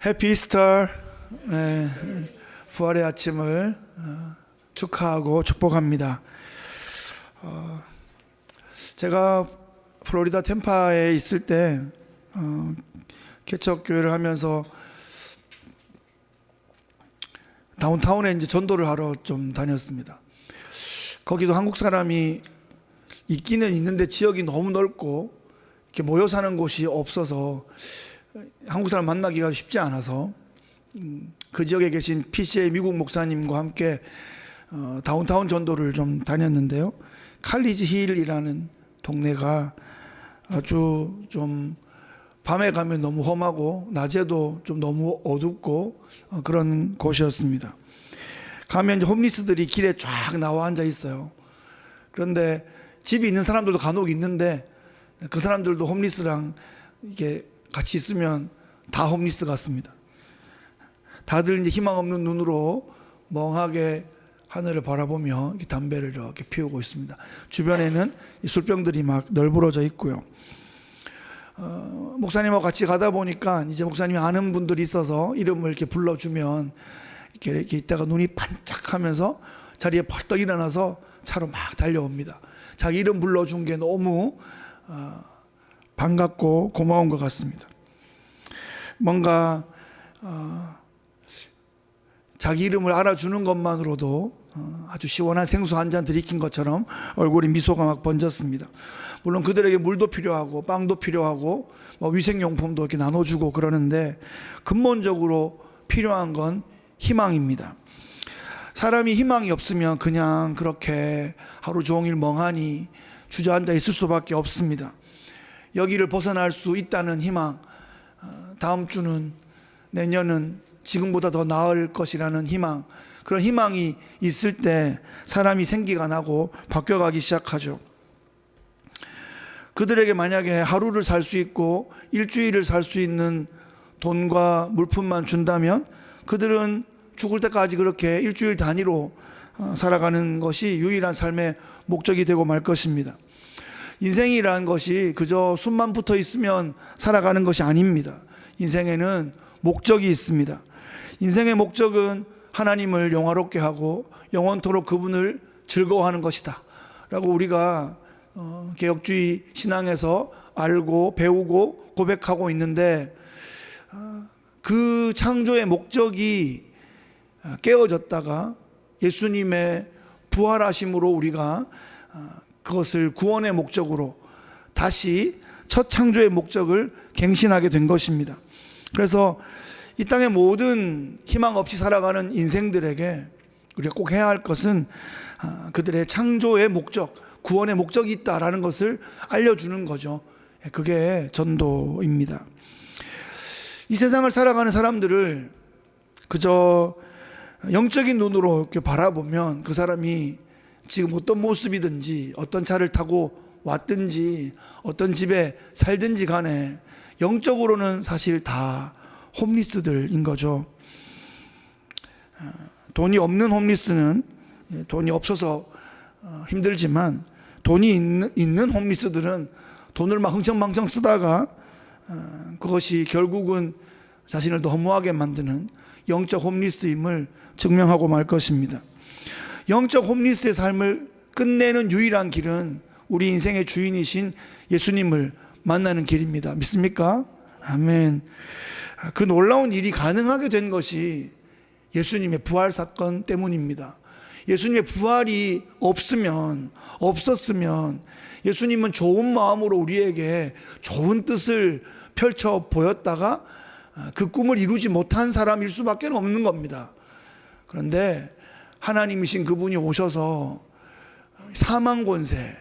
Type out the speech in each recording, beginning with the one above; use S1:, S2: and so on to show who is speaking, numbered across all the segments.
S1: 해피 이스터. 네, 부활의 아침을 축하하고 축복합니다. 제가 플로리다 템파에 있을 때 개척교회를 하면서 다운타운에 이제 전도를 하러 좀 다녔습니다. 거기도 한국 사람이 있기는 있는데 지역이 너무 넓고 이렇게 모여 사는 곳이 없어서 한국 사람 만나기가 쉽지 않아서 그 지역에 계신 PCA 미국 목사님과 함께 다운타운 전도를 좀 다녔는데요. 칼리지 힐이라는 동네가 아주 좀 밤에 가면 너무 험하고 낮에도 좀 너무 어둡고 그런 곳이었습니다. 가면 이제 홈리스들이 길에 쫙 나와 앉아 있어요. 그런데 집이 있는 사람들도 간혹 있는데 그 사람들도 홈리스랑 이게 같이 있으면 다 홈리스 같습니다. 다들 이제 희망 없는 눈으로 멍하게 하늘을 바라보며 이렇게 담배를 이렇게 피우고 있습니다. 주변에는 술병들이 막 널브러져 있고요. 목사님하고 같이 가다 보니까 이제 목사님이 아는 분들이 있어서 이름을 이렇게 불러주면 이렇게 있다가 눈이 반짝하면서 자리에 벌떡 일어나서 차로 막 달려옵니다. 자기 이름 불러준 게 너무 반갑고 고마운 것 같습니다. 뭔가 자기 이름을 알아주는 것만으로도 아주 시원한 생수 한 잔 들이킨 것처럼 얼굴에 미소가 막 번졌습니다. 물론 그들에게 물도 필요하고 빵도 필요하고 위생용품도 이렇게 나눠주고 그러는데 근본적으로 필요한 건 희망입니다. 사람이 희망이 없으면 그냥 그렇게 하루 종일 멍하니 주저앉아 있을 수밖에 없습니다. 여기를 벗어날 수 있다는 희망, 다음 주는 내년은 지금보다 더 나을 것이라는 희망, 그런 희망이 있을 때 사람이 생기가 나고 바뀌어가기 시작하죠. 그들에게 만약에 하루를 살 수 있고 일주일을 살 수 있는 돈과 물품만 준다면 그들은 죽을 때까지 그렇게 일주일 단위로 살아가는 것이 유일한 삶의 목적이 되고 말 것입니다. 인생이라는 것이 그저 숨만 붙어 있으면 살아가는 것이 아닙니다. 인생에는 목적이 있습니다. 인생의 목적은 하나님을 영화롭게 하고 영원토록 그분을 즐거워하는 것이다 라고 우리가 개혁주의 신앙에서 알고 배우고 고백하고 있는데 그 창조의 목적이 깨어졌다가 예수님의 부활하심으로 우리가 그것을 구원의 목적으로 다시 첫 창조의 목적을 갱신하게 된 것입니다. 그래서 이 땅의 모든 희망 없이 살아가는 인생들에게 우리가 꼭 해야 할 것은 그들의 창조의 목적, 구원의 목적이 있다라는 것을 알려주는 거죠. 그게 전도입니다. 이 세상을 살아가는 사람들을 그저 영적인 눈으로 이렇게 바라보면 그 사람이 지금 어떤 모습이든지 어떤 차를 타고 왔든지 어떤 집에 살든지 간에 영적으로는 사실 다 홈리스들인 거죠. 돈이 없는 홈리스는 돈이 없어서 힘들지만 돈이 있는 홈리스들은 돈을 막 흥청망청 쓰다가 그것이 결국은 자신을 더 허무하게 만드는 영적 홈리스임을 증명하고 말 것입니다. 영적 홈리스의 삶을 끝내는 유일한 길은 우리 인생의 주인이신 예수님을 만나는 길입니다. 믿습니까? 아멘. 그 놀라운 일이 가능하게 된 것이 예수님의 부활 사건 때문입니다. 예수님의 부활이 없었으면 예수님은 좋은 마음으로 우리에게 좋은 뜻을 펼쳐 보였다가 그 꿈을 이루지 못한 사람일 수밖에 없는 겁니다. 그런데 하나님이신 그분이 오셔서 사망 권세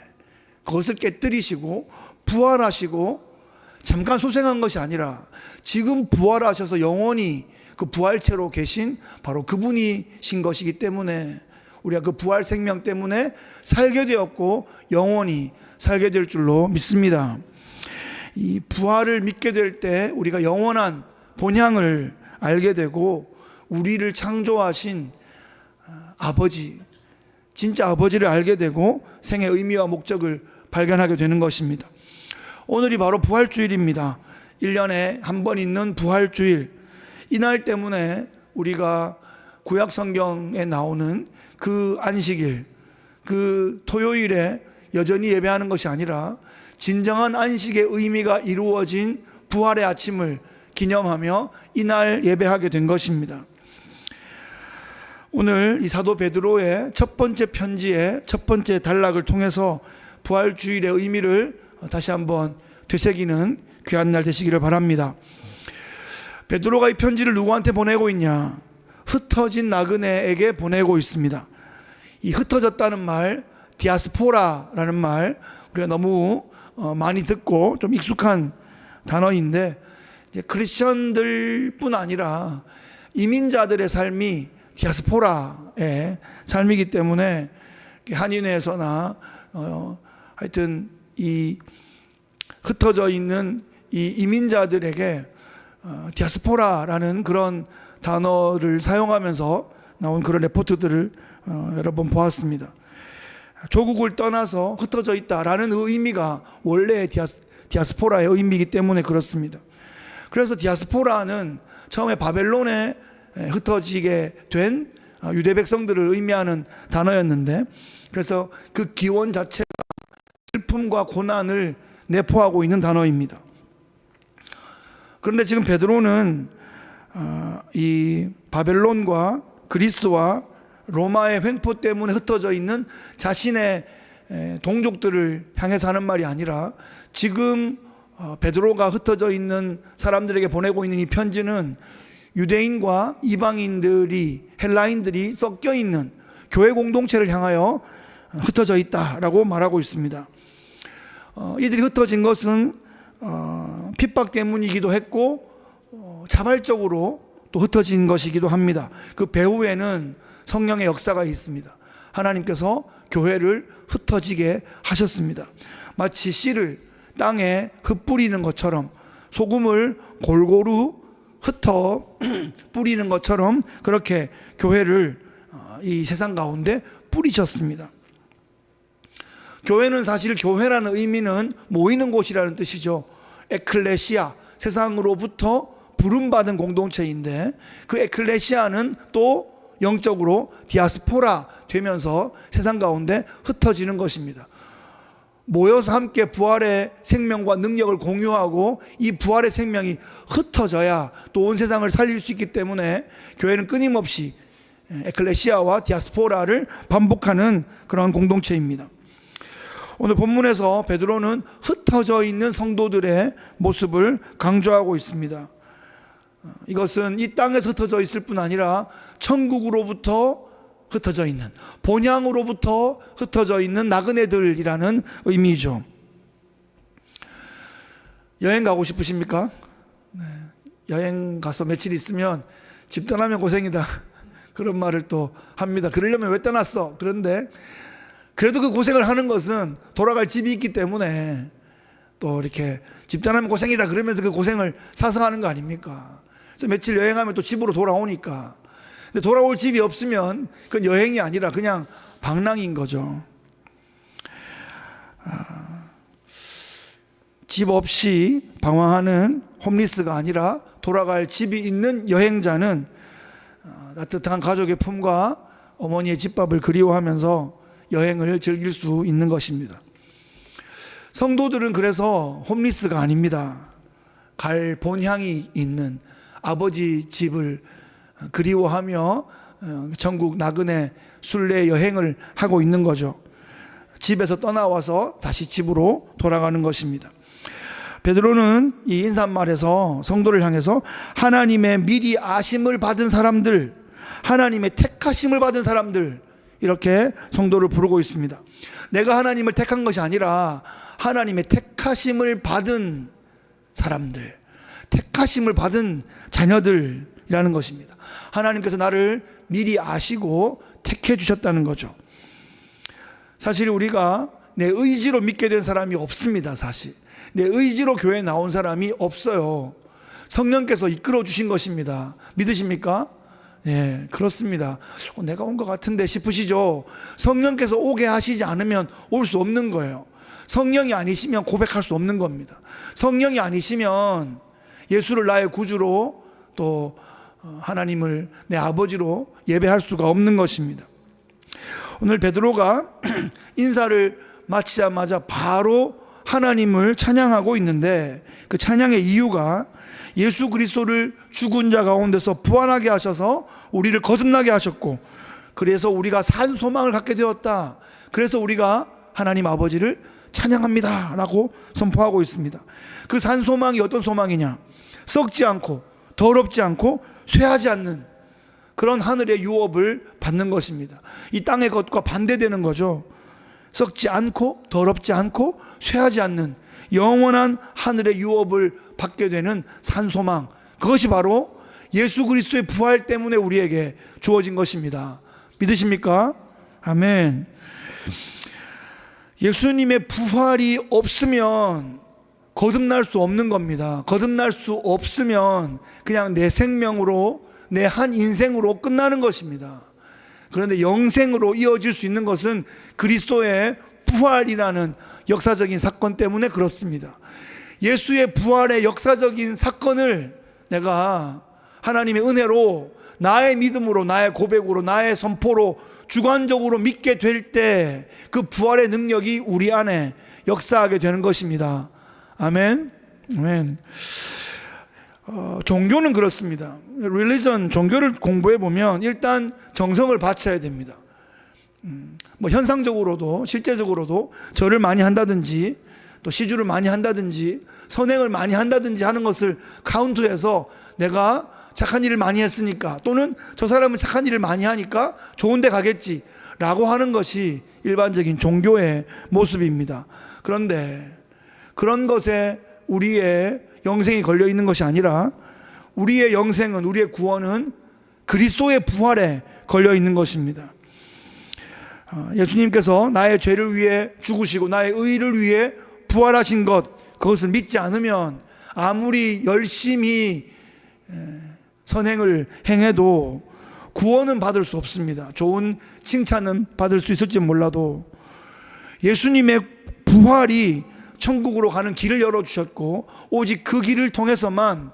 S1: 그것을 깨뜨리시고 부활하시고 잠깐 소생한 것이 아니라 지금 부활하셔서 영원히 그 부활체로 계신 바로 그분이신 것이기 때문에 우리가 그 부활 생명 때문에 살게 되었고 영원히 살게 될 줄로 믿습니다. 이 부활을 믿게 될 때 우리가 영원한 본향을 알게 되고 우리를 창조하신 아버지, 진짜 아버지를 알게 되고 생의 의미와 목적을 발견하게 되는 것입니다. 오늘이 바로 부활주일입니다. 1년에 한 번 있는 부활주일. 이날 때문에 우리가 구약 성경에 나오는 그 안식일, 그 토요일에 여전히 예배하는 것이 아니라 진정한 안식의 의미가 이루어진 부활의 아침을 기념하며 이날 예배하게 된 것입니다. 오늘 이 사도 베드로의 첫 번째 편지의 첫 번째 단락을 통해서 부활주일의 의미를 다시 한번 되새기는 귀한 날 되시기를 바랍니다. 베드로가 이 편지를 누구한테 보내고 있냐? 흩어진 나그네에게 보내고 있습니다. 이 흩어졌다는 말, 디아스포라라는 말, 우리가 너무 많이 듣고 좀 익숙한 단어인데, 이제 크리스천들뿐 아니라 이민자들의 삶이 디아스포라의 삶이기 때문에 한인회에서나 하여튼 이 흩어져 있는 이 이민자들에게 디아스포라라는 그런 단어를 사용하면서 나온 그런 레포트들을 여러 번 보았습니다. 조국을 떠나서 흩어져 있다라는 의미가 원래 디아스포라의 의미이기 때문에 그렇습니다. 그래서 디아스포라는 처음에 바벨론에 흩어지게 된 유대 백성들을 의미하는 단어였는데, 그래서 그 기원 자체가 슬픔과 고난을 내포하고 있는 단어입니다. 그런데 지금 베드로는 이 바벨론과 그리스와 로마의 횡포 때문에 흩어져 있는 자신의 동족들을 향해서 하는 말이 아니라, 지금 베드로가 흩어져 있는 사람들에게 보내고 있는 이 편지는 유대인과 이방인들이, 헬라인들이 섞여 있는 교회 공동체를 향하여 흩어져 있다라고 말하고 있습니다. 이들이 흩어진 것은 핍박 때문이기도 했고 자발적으로 또 흩어진 것이기도 합니다. 그 배후에는 성령의 역사가 있습니다. 하나님께서 교회를 흩어지게 하셨습니다. 마치 씨를 땅에 흩뿌리는 것처럼, 소금을 골고루 흩어 뿌리는 것처럼 그렇게 교회를 이 세상 가운데 뿌리셨습니다. 교회는 사실, 교회라는 의미는 모이는 곳이라는 뜻이죠. 에클레시아, 세상으로부터 부름받은 공동체인데, 그 에클레시아는 또 영적으로 디아스포라 되면서 세상 가운데 흩어지는 것입니다. 모여서 함께 부활의 생명과 능력을 공유하고 이 부활의 생명이 흩어져야 또 온 세상을 살릴 수 있기 때문에 교회는 끊임없이 에클레시아와 디아스포라를 반복하는 그런 공동체입니다. 오늘 본문에서 베드로는 흩어져 있는 성도들의 모습을 강조하고 있습니다. 이것은 이 땅에서 흩어져 있을 뿐 아니라 천국으로부터 흩어져 있는, 본향으로부터 흩어져 있는 나그네들이라는 의미죠. 여행 가고 싶으십니까? 네. 여행 가서 며칠 있으면 집 떠나면 고생이다 그런 말을 또 합니다. 그러려면 왜 떠났어? 그런데 그래도 그 고생을 하는 것은 돌아갈 집이 있기 때문에 또 이렇게 집 떠나면 고생이다 그러면서 그 고생을 사서하는 거 아닙니까? 그래서 며칠 여행하면 또 집으로 돌아오니까. 근데 돌아올 집이 없으면 그건 여행이 아니라 그냥 방랑인 거죠. 집 없이 방황하는 홈리스가 아니라 돌아갈 집이 있는 여행자는 따뜻한 가족의 품과 어머니의 집밥을 그리워하면서 여행을 즐길 수 있는 것입니다. 성도들은 그래서 홈리스가 아닙니다. 갈 본향이 있는 아버지 집을 그리워하며 전국 나그네 순례 여행을 하고 있는 거죠. 집에서 떠나와서 다시 집으로 돌아가는 것입니다. 베드로는 이 인사말에서 성도를 향해서 하나님의 미리 아심을 받은 사람들, 하나님의 택하심을 받은 사람들, 이렇게 성도를 부르고 있습니다. 내가 하나님을 택한 것이 아니라 하나님의 택하심을 받은 사람들, 택하심을 받은 자녀들이라는 것입니다. 하나님께서 나를 미리 아시고 택해 주셨다는 거죠. 사실 우리가 내 의지로 믿게 된 사람이 없습니다. 사실 내 의지로 교회에 나온 사람이 없어요. 성령께서 이끌어 주신 것입니다. 믿으십니까? 네, 그렇습니다. 내가 온 것 같은데 싶으시죠? 성령께서 오게 하시지 않으면 올 수 없는 거예요. 성령이 아니시면 고백할 수 없는 겁니다. 성령이 아니시면 예수를 나의 구주로 또 하나님을 내 아버지로 예배할 수가 없는 것입니다. 오늘 베드로가 인사를 마치자마자 바로 하나님을 찬양하고 있는데, 그 찬양의 이유가 예수 그리스도를 죽은 자 가운데서 부활하게 하셔서 우리를 거듭나게 하셨고, 그래서 우리가 산 소망을 갖게 되었다. 그래서 우리가 하나님 아버지를 찬양합니다 라고 선포하고 있습니다. 그 산 소망이 어떤 소망이냐? 썩지 않고 더럽지 않고 쇠하지 않는 그런 하늘의 유업을 받는 것입니다. 이 땅의 것과 반대되는 거죠. 썩지 않고 더럽지 않고 쇠하지 않는 영원한 하늘의 유업을 받게 되는 산 소망, 그것이 바로 예수 그리스도의 부활 때문에 우리에게 주어진 것입니다. 믿으십니까? 아멘. 예수님의 부활이 없으면 거듭날 수 없는 겁니다. 거듭날 수 없으면 그냥 내 생명으로, 내 한 인생으로 끝나는 것입니다. 그런데 영생으로 이어질 수 있는 것은 그리스도의 부활이라는 역사적인 사건 때문에 그렇습니다. 예수의 부활의 역사적인 사건을 내가 하나님의 은혜로, 나의 믿음으로, 나의 고백으로, 나의 선포로 주관적으로 믿게 될 때 그 부활의 능력이 우리 안에 역사하게 되는 것입니다. 아멘. 아멘. 종교는 그렇습니다. religion, 종교를 공부해 보면 일단 정성을 바쳐야 됩니다. 뭐 현상적으로도 실제적으로도 절을 많이 한다든지 또 시주를 많이 한다든지 선행을 많이 한다든지 하는 것을 카운트해서 내가 착한 일을 많이 했으니까, 또는 저 사람은 착한 일을 많이 하니까 좋은 데 가겠지 라고 하는 것이 일반적인 종교의 모습입니다. 그런데 그런 것에 우리의 영생이 걸려 있는 것이 아니라 우리의 영생은, 우리의 구원은 그리스도의 부활에 걸려 있는 것입니다. 예수님께서 나의 죄를 위해 죽으시고 나의 의를 위해 부활하신 것, 그것을 믿지 않으면 아무리 열심히 선행을 행해도 구원은 받을 수 없습니다. 좋은 칭찬은 받을 수 있을지 몰라도 예수님의 부활이 천국으로 가는 길을 열어주셨고, 오직 그 길을 통해서만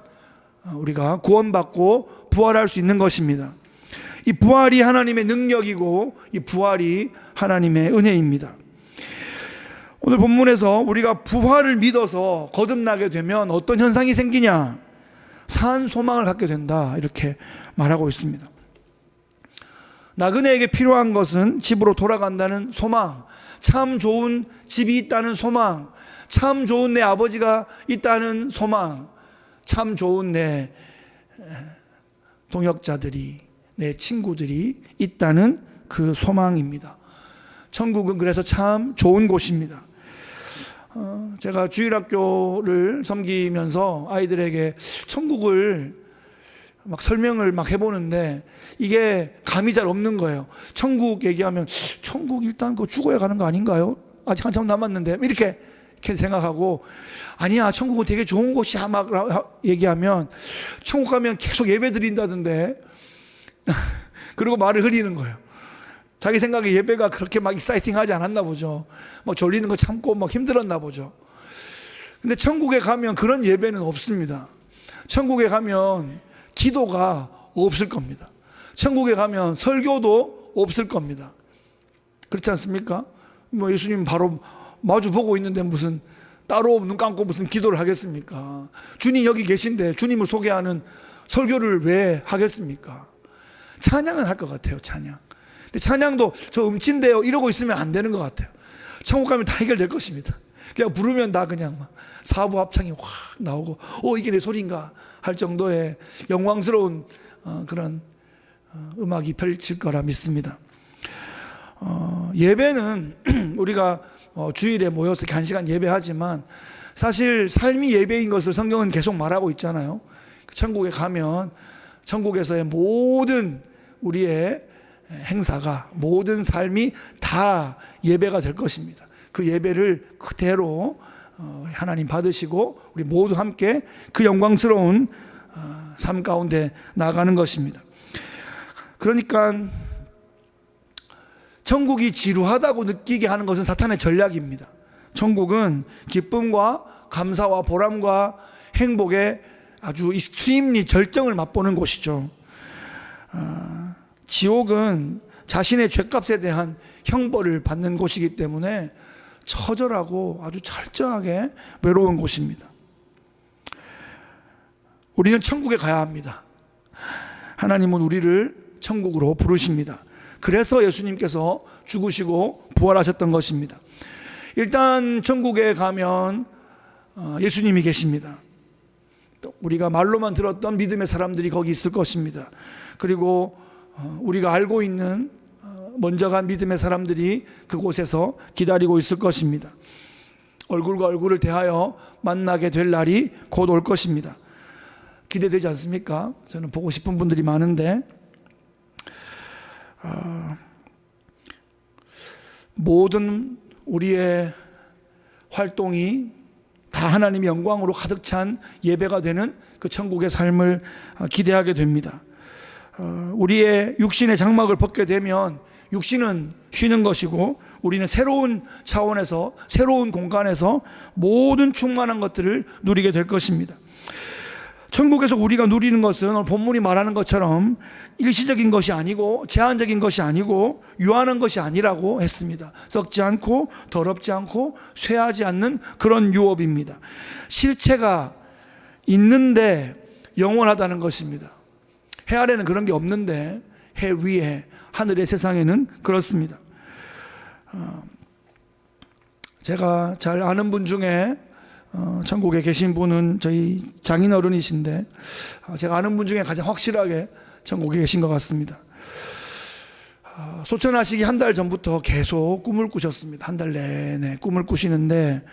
S1: 우리가 구원받고 부활할 수 있는 것입니다. 이 부활이 하나님의 능력이고 이 부활이 하나님의 은혜입니다. 오늘 본문에서 우리가 부활을 믿어서 거듭나게 되면 어떤 현상이 생기냐? 산 소망을 갖게 된다, 이렇게 말하고 있습니다. 나그네에게 필요한 것은 집으로 돌아간다는 소망, 참 좋은 집이 있다는 소망, 참 좋은 내 아버지가 있다는 소망, 참 좋은 내 동역자들이, 내 친구들이 있다는 그 소망입니다. 천국은 그래서 참 좋은 곳입니다. 제가 주일학교를 섬기면서 아이들에게 천국을 막 설명을 막 해보는데 이게 감이 잘 없는 거예요. 천국 얘기하면 천국 일단 그 죽어야 가는 거 아닌가요? 아직 한참 남았는데 이렇게 생각하고, 아니야 천국은 되게 좋은 곳이야 막 얘기하면 천국 가면 계속 예배 드린다던데 그리고 말을 흐리는 거예요. 자기 생각에 예배가 그렇게 막 익사이팅하지 않았나 보죠. 뭐 졸리는 거 참고 막 힘들었나 보죠. 근데 천국에 가면 그런 예배는 없습니다. 천국에 가면 기도가 없을 겁니다. 천국에 가면 설교도 없을 겁니다. 그렇지 않습니까? 뭐 예수님 바로 마주 보고 있는데 무슨 따로 눈 감고 무슨 기도를 하겠습니까? 주님 여기 계신데 주님을 소개하는 설교를 왜 하겠습니까? 찬양은 할 것 같아요. 찬양. 근데 찬양도 저 음치인데요 이러고 있으면 안 되는 것 같아요. 천국 가면 다 해결될 것입니다. 그냥 부르면 다 그냥 막 사부 합창이 확 나오고 이게 내 소리인가 할 정도의 영광스러운 그런 음악이 펼칠 거라 믿습니다. 예배는 우리가 주일에 모여서 1시간 예배하지만 사실 삶이 예배인 것을 성경은 계속 말하고 있잖아요. 천국에 가면 천국에서의 모든 우리의 행사가, 모든 삶이 다 예배가 될 것입니다. 그 예배를 그대로 하나님 받으시고 우리 모두 함께 그 영광스러운 삶 가운데 나가는 것입니다. 그러니까 천국이 지루하다고 느끼게 하는 것은 사탄의 전략입니다. 천국은 기쁨과 감사와 보람과 행복의 아주 익스트림리 절정을 맛보는 곳이죠. 지옥은 자신의 죄값에 대한 형벌을 받는 곳이기 때문에 처절하고 아주 철저하게 외로운 곳입니다. 우리는 천국에 가야 합니다. 하나님은 우리를 천국으로 부르십니다. 그래서 예수님께서 죽으시고 부활하셨던 것입니다. 일단 천국에 가면 예수님이 계십니다. 우리가 말로만 들었던 믿음의 사람들이 거기 있을 것입니다. 그리고 우리가 알고 있는 먼저 간 믿음의 사람들이 그곳에서 기다리고 있을 것입니다. 얼굴과 얼굴을 대하여 만나게 될 날이 곧 올 것입니다. 기대되지 않습니까? 저는 보고 싶은 분들이 많은데 모든 우리의 활동이 다 하나님의 영광으로 가득 찬 예배가 되는 그 천국의 삶을 기대하게 됩니다. 우리의 육신의 장막을 벗게 되면 육신은 쉬는 것이고 우리는 새로운 차원에서 새로운 공간에서 모든 충만한 것들을 누리게 될 것입니다. 천국에서 우리가 누리는 것은 오늘 본문이 말하는 것처럼 일시적인 것이 아니고 제한적인 것이 아니고 유한한 것이 아니라고 했습니다. 썩지 않고 더럽지 않고 쇠하지 않는 그런 유업입니다. 실체가 있는데 영원하다는 것입니다. 해 아래는 그런 게 없는데 해 위에 하늘의 세상에는 그렇습니다. 제가 잘 아는 분 중에 천국에 계신 분은 저희 장인어른이신데 제가 아는 분 중에 가장 확실하게 천국에 계신 것 같습니다. 소천하시기 한 달 전부터 계속 꿈을 꾸셨습니다. 한 달 내내 꿈을 꾸시는데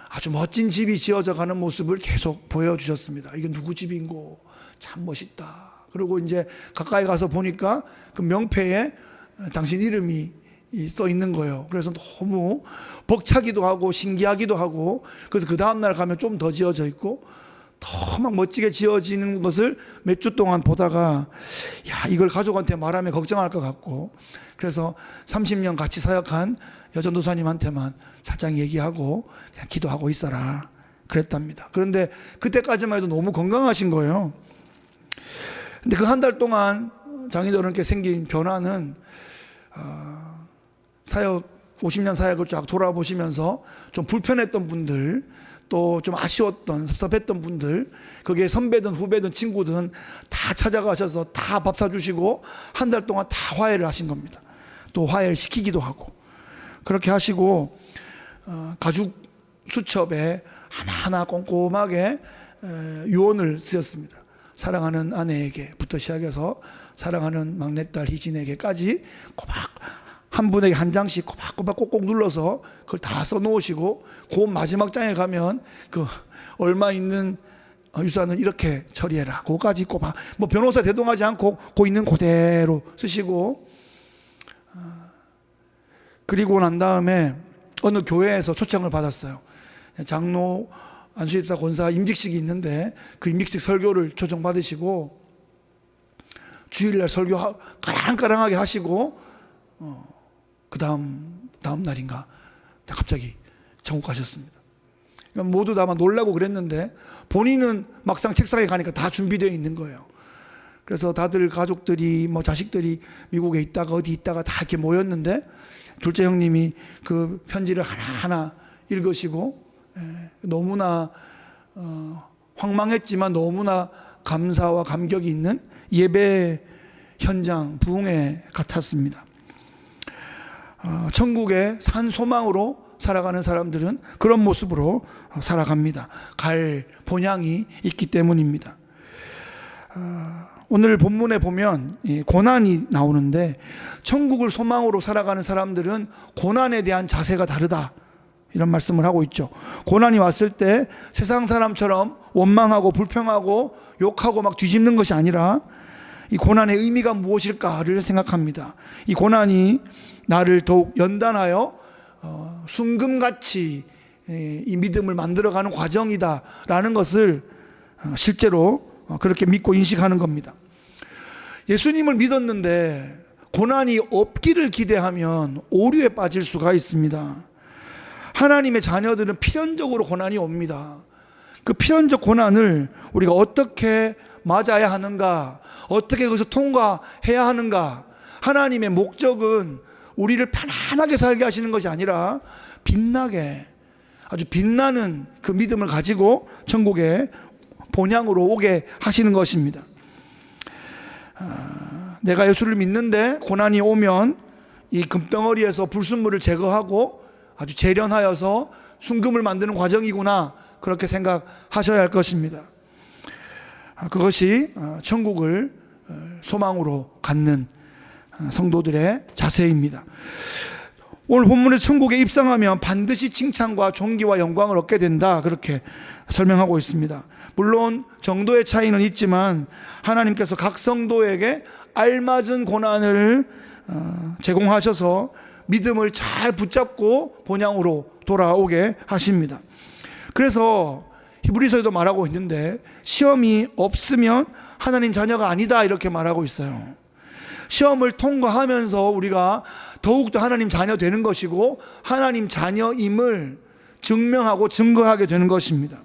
S1: 아주 멋진 집이 지어져 가는 모습을 계속 보여주셨습니다. 이게 누구 집인고 참 멋있다. 그리고 이제 가까이 가서 보니까 그 명패에 당신 이름이 써 있는 거예요. 그래서 너무 벅차기도 하고 신기하기도 하고 그래서 그 다음날 가면 좀 더 지어져 있고 더 막 멋지게 지어지는 것을 몇 주 동안 보다가 야 이걸 가족한테 말하면 걱정할 것 같고 그래서 30년 같이 사역한 여전도사님한테만 살짝 얘기하고 그냥 기도하고 있어라 그랬답니다. 그런데 그때까지만 해도 너무 건강하신 거예요. 근데 그 한 달 동안 장인어른께 생긴 변화는 사역 50년 사역을 쫙 돌아보시면서 좀 불편했던 분들 또 좀 아쉬웠던 섭섭했던 분들 그게 선배든 후배든 친구든 다 찾아가셔서 다 밥 사주시고 한 달 동안 다 화해를 하신 겁니다. 또 화해를 시키기도 하고 그렇게 하시고 가죽 수첩에 하나하나 꼼꼼하게 유언을 쓰셨습니다. 사랑하는 아내에게부터 시작해서 사랑하는 막내딸 희진에게까지 꼬박 한 분에게 한 장씩 꼬박꼬박 꼭꼭 눌러서 그걸 다 써놓으시고 그 마지막 장에 가면 그 얼마 있는 유산은 이렇게 처리해라. 그거까지 꼬박 뭐 변호사 대동하지 않고 그 있는 그대로 쓰시고 그리고 난 다음에 어느 교회에서 초청을 받았어요. 장로 안수집사 권사 임직식이 있는데 그 임직식 설교를 초청받으시고 주일날 설교 까랑까랑하게 하시고 그 다음 날인가 갑자기 천국 가셨습니다. 모두 다 아마 놀라고 그랬는데 본인은 막상 책상에 가니까 다 준비되어 있는 거예요. 그래서 다들 가족들이 뭐 자식들이 미국에 있다가 어디 있다가 다 이렇게 모였는데 둘째 형님이 그 편지를 하나하나 읽으시고 너무나 황망했지만 너무나 감사와 감격이 있는 예배 현장 부흥회 같았습니다. 천국의 산 소망으로 살아가는 사람들은 그런 모습으로 살아갑니다. 갈 본향이 있기 때문입니다. 오늘 본문에 보면 고난이 나오는데 천국을 소망으로 살아가는 사람들은 고난에 대한 자세가 다르다 이런 말씀을 하고 있죠. 고난이 왔을 때 세상 사람처럼 원망하고 불평하고 욕하고 막 뒤집는 것이 아니라 이 고난의 의미가 무엇일까를 생각합니다. 이 고난이 나를 더욱 연단하여 순금같이 이 믿음을 만들어가는 과정이다라는 것을 실제로 그렇게 믿고 인식하는 겁니다. 예수님을 믿었는데 고난이 없기를 기대하면 오류에 빠질 수가 있습니다. 하나님의 자녀들은 필연적으로 고난이 옵니다. 그 필연적 고난을 우리가 어떻게 맞아야 하는가, 어떻게 그것을 통과해야 하는가. 하나님의 목적은 우리를 편안하게 살게 하시는 것이 아니라 빛나게, 아주 빛나는 그 믿음을 가지고 천국의 본향으로 오게 하시는 것입니다. 내가 예수를 믿는데 고난이 오면 이 금덩어리에서 불순물을 제거하고 아주 재련하여서 순금을 만드는 과정이구나, 그렇게 생각하셔야 할 것입니다. 그것이 천국을 소망으로 갖는 성도들의 자세입니다. 오늘 본문의 천국에 입성하면 반드시 칭찬과 존귀와 영광을 얻게 된다, 그렇게 설명하고 있습니다. 물론 정도의 차이는 있지만 하나님께서 각 성도에게 알맞은 고난을 제공하셔서 믿음을 잘 붙잡고 본향으로 돌아오게 하십니다. 그래서 히브리서에도 말하고 있는데 시험이 없으면 하나님 자녀가 아니다, 이렇게 말하고 있어요. 시험을 통과하면서 우리가 더욱더 하나님 자녀 되는 것이고 하나님 자녀임을 증명하고 증거하게 되는 것입니다.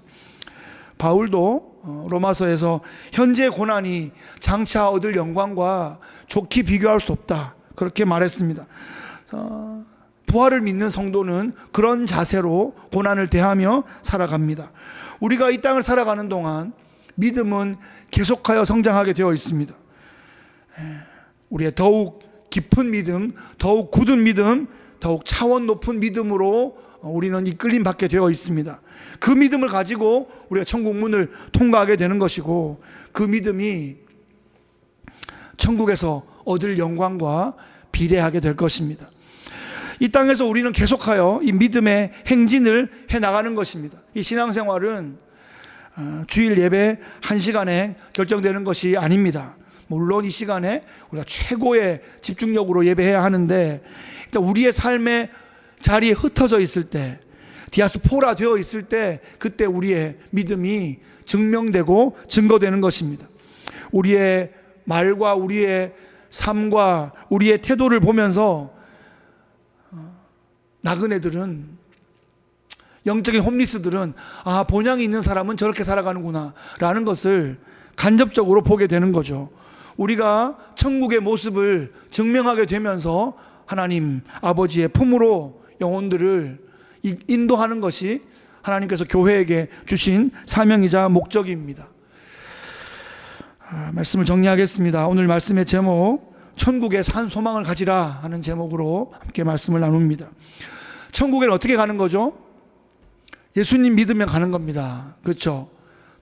S1: 바울도 로마서에서 현재의 고난이 장차 얻을 영광과 좋게 비교할 수 없다, 그렇게 말했습니다. 부활을 믿는 성도는 그런 자세로 고난을 대하며 살아갑니다. 우리가 이 땅을 살아가는 동안 믿음은 계속하여 성장하게 되어 있습니다. 우리의 더욱 깊은 믿음, 더욱 굳은 믿음, 더욱 차원 높은 믿음으로 우리는 이끌림 받게 되어 있습니다. 그 믿음을 가지고 우리가 천국 문을 통과하게 되는 것이고, 그 믿음이 천국에서 얻을 영광과 비례하게 될 것입니다. 이 땅에서 우리는 계속하여 이 믿음의 행진을 해나가는 것입니다. 이 신앙생활은 주일 예배 1시간에 결정되는 것이 아닙니다. 물론 이 시간에 우리가 최고의 집중력으로 예배해야 하는데, 일단 우리의 삶의 자리에 흩어져 있을 때, 디아스포라 되어 있을 때, 그때 우리의 믿음이 증명되고 증거되는 것입니다. 우리의 말과 우리의 삶과 우리의 태도를 보면서 나그네들은, 영적인 홈리스들은 본향이 있는 사람은 저렇게 살아가는구나 라는 것을 간접적으로 보게 되는 거죠. 우리가 천국의 모습을 증명하게 되면서 하나님 아버지의 품으로 영혼들을 인도하는 것이 하나님께서 교회에게 주신 사명이자 목적입니다. 말씀을 정리하겠습니다. 오늘 말씀의 제목, 천국에 산 소망을 가지라 하는 제목으로 함께 말씀을 나눕니다. 천국에는 어떻게 가는 거죠? 예수님 믿으면 가는 겁니다. 그렇죠?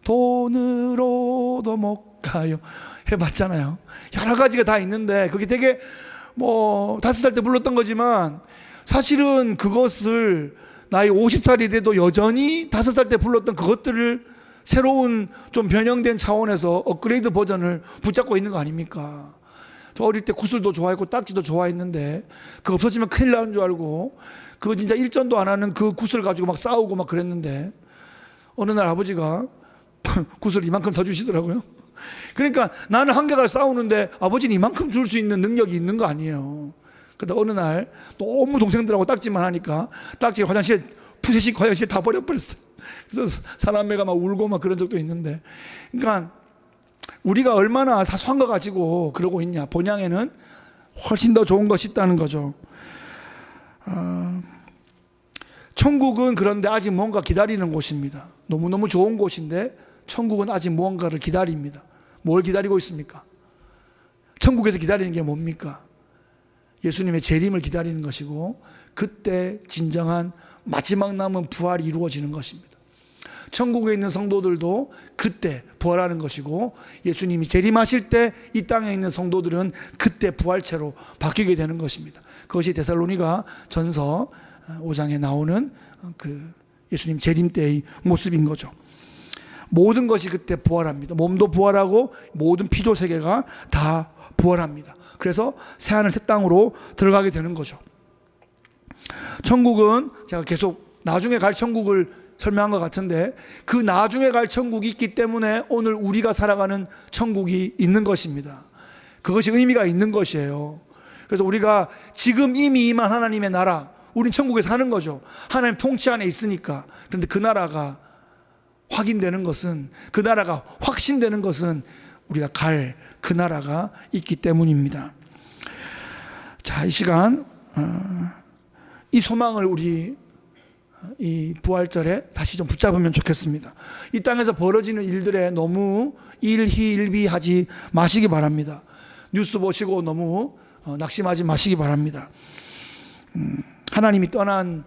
S1: 돈으로도 못 가요, 해봤잖아요. 여러 가지가 다 있는데 그게 되게 5살 때 불렀던 거지만 사실은 그것을 나이 50살이 돼도 여전히 5살 때 불렀던 그것들을 새로운 좀 변형된 차원에서 업그레이드 버전을 붙잡고 있는 거 아닙니까? 저 어릴 때 구슬도 좋아했고 딱지도 좋아했는데 그거 없어지면 큰일 나는 줄 알고 그거 진짜 일전도 안 하는 그 구슬 가지고 막 싸우고 막 그랬는데 어느 날 아버지가 구슬 이만큼 더 주시더라고요. 그러니까 나는 한계가 싸우는데 아버지는 이만큼 줄 수 있는 능력이 있는 거 아니에요. 그러다 어느 날 너무 동생들하고 딱지만 하니까 딱지 화장실에 푸세식 화장실에 다 버려버렸어요. 그래서 사람애가 막 울고 막 그런 적도 있는데, 그러니까 우리가 얼마나 사소한 거 가지고 그러고 있냐. 본향에는 훨씬 더 좋은 것이 있다는 거죠. 천국은 그런데 아직 뭔가 기다리는 곳입니다. 너무너무 좋은 곳인데 천국은 아직 무언가를 기다립니다. 뭘 기다리고 있습니까? 천국에서 기다리는 게 뭡니까? 예수님의 재림을 기다리는 것이고, 그때 진정한 마지막 남은 부활이 이루어지는 것입니다. 천국에 있는 성도들도 그때 부활하는 것이고, 예수님이 재림하실 때 이 땅에 있는 성도들은 그때 부활체로 바뀌게 되는 것입니다. 그것이 데살로니가 전서 5장에 나오는 그 예수님 재림 때의 모습인 거죠. 모든 것이 그때 부활합니다. 몸도 부활하고 모든 피조 세계가 다 부활합니다. 그래서 새하늘 새 땅으로 들어가게 되는 거죠. 천국은 제가 계속 나중에 갈 천국을 설명한 것 같은데, 그 나중에 갈 천국이 있기 때문에 오늘 우리가 살아가는 천국이 있는 것입니다. 그것이 의미가 있는 것이에요. 그래서 우리가 지금 이미 임한 하나님의 나라, 우린 천국에 사는 거죠. 하나님 통치 안에 있으니까. 그런데 그 나라가 확인되는 것은, 그 나라가 확신되는 것은 우리가 갈 그 나라가 있기 때문입니다. 자, 이 시간 이 소망을 우리 이 부활절에 다시 좀 붙잡으면 좋겠습니다. 이 땅에서 벌어지는 일들에 너무 일희일비하지 마시기 바랍니다. 뉴스 보시고 너무 낙심하지 마시기 바랍니다. 하나님을 떠난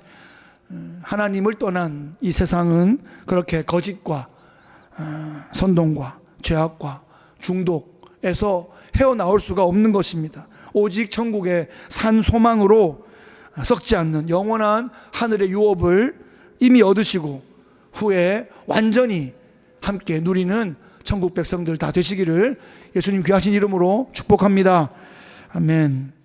S1: 이 세상은 그렇게 거짓과 선동과 죄악과 중독에서 헤어나올 수가 없는 것입니다. 오직 천국의 산 소망으로 썩지 않는 영원한 하늘의 유업을 이미 얻으시고 후에 완전히 함께 누리는 천국 백성들 다 되시기를 예수님 귀하신 이름으로 축복합니다. 아멘.